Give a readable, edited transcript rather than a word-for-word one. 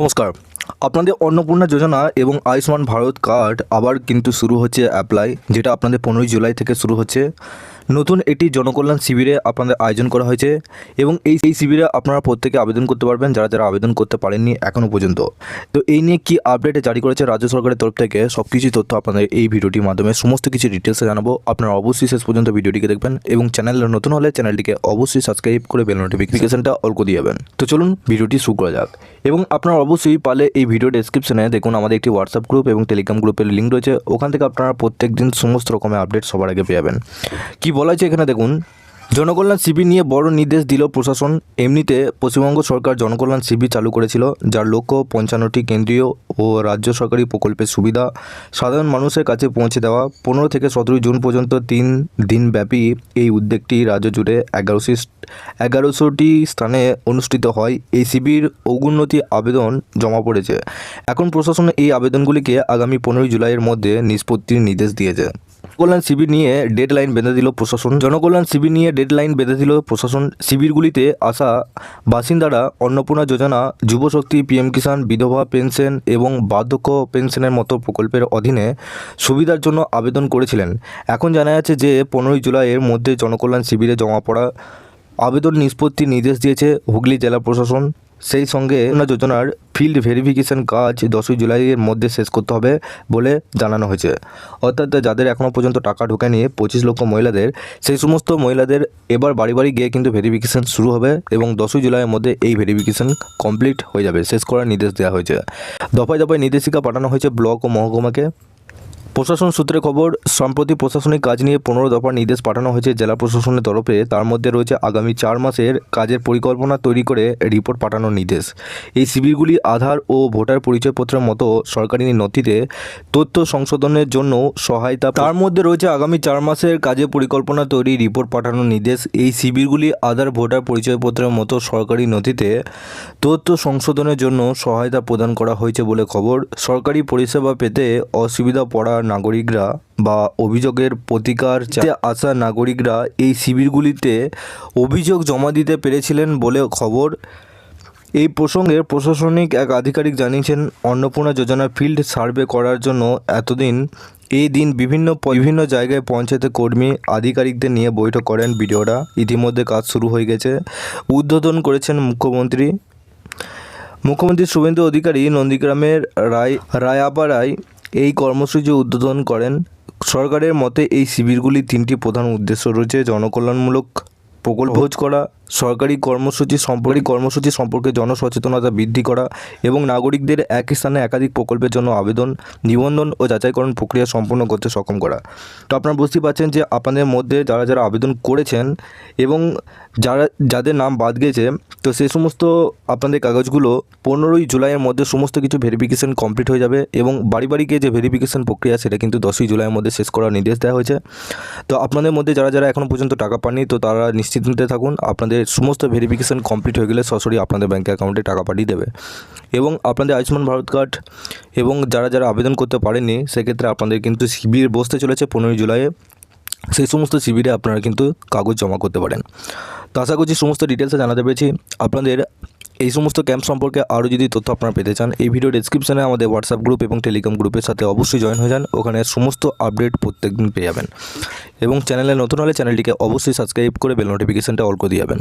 নমস্কার। আপনাদের অন্নপূর্ণা যোজনা এবং আয়ুষ্মান ভারত কার্ড আবার কিন্তু শুরু হচ্ছে অ্যাপ্লাই, যেটা আপনাদের 15ই জুলাই থেকে শুরু হচ্ছে। নতুন একটি জনকল্যাণ শিবিরে আপনাদের আয়োজন করা হয়েছে এবং এই শিবিরে আপনারা প্রত্যেকে আবেদন করতে পারবেন, যারা যারা আবেদন করতে পারেননি এখনও পর্যন্ত। তো এই নিয়ে কি আপডেট জারি করেছে রাজ্য সরকারের তরফ থেকে সব কিছু তথ্য আপনাদের এই ভিডিওটির মাধ্যমে সমস্ত কিছু ডিটেলসে জানাবো। আপনারা অবশ্যই শেষ পর্যন্ত ভিডিওটিকে দেখবেন এবং চ্যানেলে নতুন হলে চ্যানেলটিকে অবশ্যই সাবস্ক্রাইব করে বেল নোটিফিকেশনটা অল করে দিবেন। তো চলুন ভিডিওটি শুরু করা যাক। এবং আপনারা অবশ্যই পারলে এই ভিডিও ডেসক্রিপশনে দেখুন আমাদের একটি হোয়াটসঅ্যাপ গ্রুপ এবং টেলিগ্রাম গ্রুপের লিঙ্ক রয়েছে, ওখান থেকে আপনারা প্রত্যেক দিন সমস্ত রকমের আপডেট সবার আগে পেয়ে যাবেন। কী বলা হয়েছে এখানে দেখুন, জনকল্যাণ শিবির নিয়ে বড় নির্দেশ দিল প্রশাসন। এমনিতে পশ্চিমবঙ্গ সরকার জনকল্যাণ শিবির চালু করেছিল, যার লক্ষ্য 55টি কেন্দ্রীয় ও রাজ্য সরকারি প্রকল্পের সুবিধা সাধারণ মানুষের কাছে পৌঁছে দেওয়া। 15 থেকে 17 জুন পর্যন্ত 3 দিনব্যাপী এই উদ্যোগটি রাজ্য জুড়ে 1100টি স্থানে অনুষ্ঠিত হয়। এই শিবির অগুন্নতি আবেদন জমা পড়েছে। এখন প্রশাসন এই আবেদনগুলিকে আগামী 15ই জুলাইয়ের মধ্যে নিষ্পত্তির নির্দেশ দিয়েছে। জনকল্যাণ শিবির নিয়ে ডেডলাইন বেঁধে দিল প্রশাসন। শিবিরগুলিতে আসা বাসিন্দারা অন্নপূর্ণা যোজনা, যুবশক্তি, পিএম কিষাণ, বিধবা পেনশন এবং বার্ধক্য পেনশনের মতো প্রকল্পের অধীনে সুবিধার জন্য আবেদন করেছিলেন। এখন জানা যাচ্ছে যে 15ই জুলাইয়ের মধ্যে জনকল্যাণ শিবিরে জমা পড়া আবেদন নিষ্পত্তির নির্দেশ দিয়েছে হুগলি জেলা প্রশাসন। সেই সঙ্গে যোজনার ফিল্ড ভেরিফিকেশন কাজ 10ই জুলাইয়ের মধ্যে শেষ করতে হবে বলে জানানো হয়েছে। অর্থাৎ যাদের এখনও পর্যন্ত টাকা ঢোকেনি 25 লক্ষ মহিলাদের, সেই সমস্ত মহিলাদের এবার বাড়ি বাড়ি গিয়ে কিন্তু ভেরিফিকেশন শুরু হবে এবং 10ই জুলাইয়ের মধ্যে এই ভেরিফিকেশন কমপ্লিট হয়ে যাবে, শেষ করার নির্দেশ দেওয়া হয়েছে। দফায় দফায় নির্দেশিকা পাঠানো হয়েছে ব্লক ও মহকুমাকে। প্রশাসন সূত্রে খবর, সম্প্রতি প্রশাসনিক কাজ নিয়ে 15 দফার নির্দেশ পাঠানো হয়েছে জেলা প্রশাসনের তরফে। তার মধ্যে রয়েছে আগামী 4 মাসের কাজের পরিকল্পনা তৈরি করে রিপোর্ট পাঠানোর নির্দেশ। এই শিবিরগুলি আধার ও ভোটার পরিচয়পত্রের মতো সরকারি নথিতে তথ্য সংশোধনের জন্য সহায়তা। তার মধ্যে রয়েছে আগামী 4 মাসের কাজের পরিকল্পনা তৈরি রিপোর্ট পাঠানোর নির্দেশ। এই শিবিরগুলি আধার, ভোটার পরিচয়পত্রের মতো সরকারি নথিতে তথ্য সংশোধনের জন্য সহায়তা প্রদান করা হয়েছে বলে খবর। সরকারি পরিষেবা পেতে অসুবিধা পড়া নাগরিকরা বা অভিযোগের প্রতিকার চাইতে আসা নাগরিকরা এই শিবিরগুলিতে অভিযোগ জমা দিতে পেরেছিলেন বলে খবর। এই প্রসঙ্গে প্রশাসনিক এক আধিকারিক জানিয়েছেন, অন্নপূর্ণা যোজনার ফিল্ড সার্ভে করার জন্য এই দিন বিভিন্ন জায়গায় পঞ্চায়েতের কর্মী আধিকারিকদের নিয়ে বৈঠক করেন বিডিওরা। ইতিমধ্যে কাজ শুরু হয়ে গেছে। উদ্বোধন করেছেন মুখ্যমন্ত্রী শুভেন্দু অধিকারী নন্দীগ্রামের রায়াপাড়ায় এই কর্মসূচি উদ্বোধন করেন। সরকারের মতে এই শিবিরগুলির 3টি প্রধান উদ্দেশ্য রয়েছে: জনকল্যাণমূলক প্রকল্প খোঁজ করা, সরকারি কর্মসূচি সম্পর্কে জনসচেতনতা বৃদ্ধি করা এবং নাগরিকদের একই স্থানে একাধিক প্রকল্পের জন্য আবেদন, নিবন্ধন ও যাচাইকরণ প্রক্রিয়া সম্পন্ন করতে সক্ষম করা। তো আপনারা বুঝতেই পারছেন যে আপনাদের মধ্যে যারা যারা আবেদন করেছেন এবং যাদের নাম বাদ গেছে, তো সেই সমস্ত আপনাদের কাগজগুলো 15ই জুলাইয়ের মধ্যে সমস্ত কিছু ভেরিফিকেশন কমপ্লিট হয়ে যাবে এবং বাড়ি বাড়ি গিয়ে যে ভেরিফিকেশন প্রক্রিয়া সেটা কিন্তু 10ই জুলাইয়ের মধ্যে শেষ করার নির্দেশ দেওয়া হয়েছে। তো আপনাদের মধ্যে যারা যারা এখনও পর্যন্ত টাকা পাননি, তো তারা নিশ্চিন্তে থাকুন, আপনাদের সমস্ত ভেরিফিকেশন কমপ্লিট হয়ে গেলে সরাসরি আপনাদের ব্যাঙ্ক অ্যাকাউন্টে টাকা পাঠিয়ে দেবে। এবং আপনাদের আয়ুষ্মান ভারত কার্ড এবং যারা যারা আবেদন করতে পারেননি, সেক্ষেত্রে আপনাদের কিন্তু শিবির বসতে চলেছে 15ই জুলাইয়ে। সেই সমস্ত শিবিরে আপনারা কিন্তু কাগজ জমা করতে পারেন। তো আশা করছি সমস্ত ডিটেলসে জানাতে পেরেছি। আপনাদের এই সমস্ত ক্যাম্প সম্পর্কে আরও যদি তথ্য আপনারা পেতে চান, এই ভিডিও ডেসক্রিপশনে আমাদের হোয়াটসঅ্যাপ গ্রুপ এবং টেলিগ্রাম গ্রুপের সাথে অবশ্যই জয়েন হয়ে যান, ওখানে সমস্ত আপডেট প্রত্যেকদিন পেয়ে যাবেন। এবং চ্যানেলে নতুন হলে চ্যানেলটিকে অবশ্যই সাবস্ক্রাইব করে বেল নোটিফিকেশনটা অল করে দিয়ে যাবেন।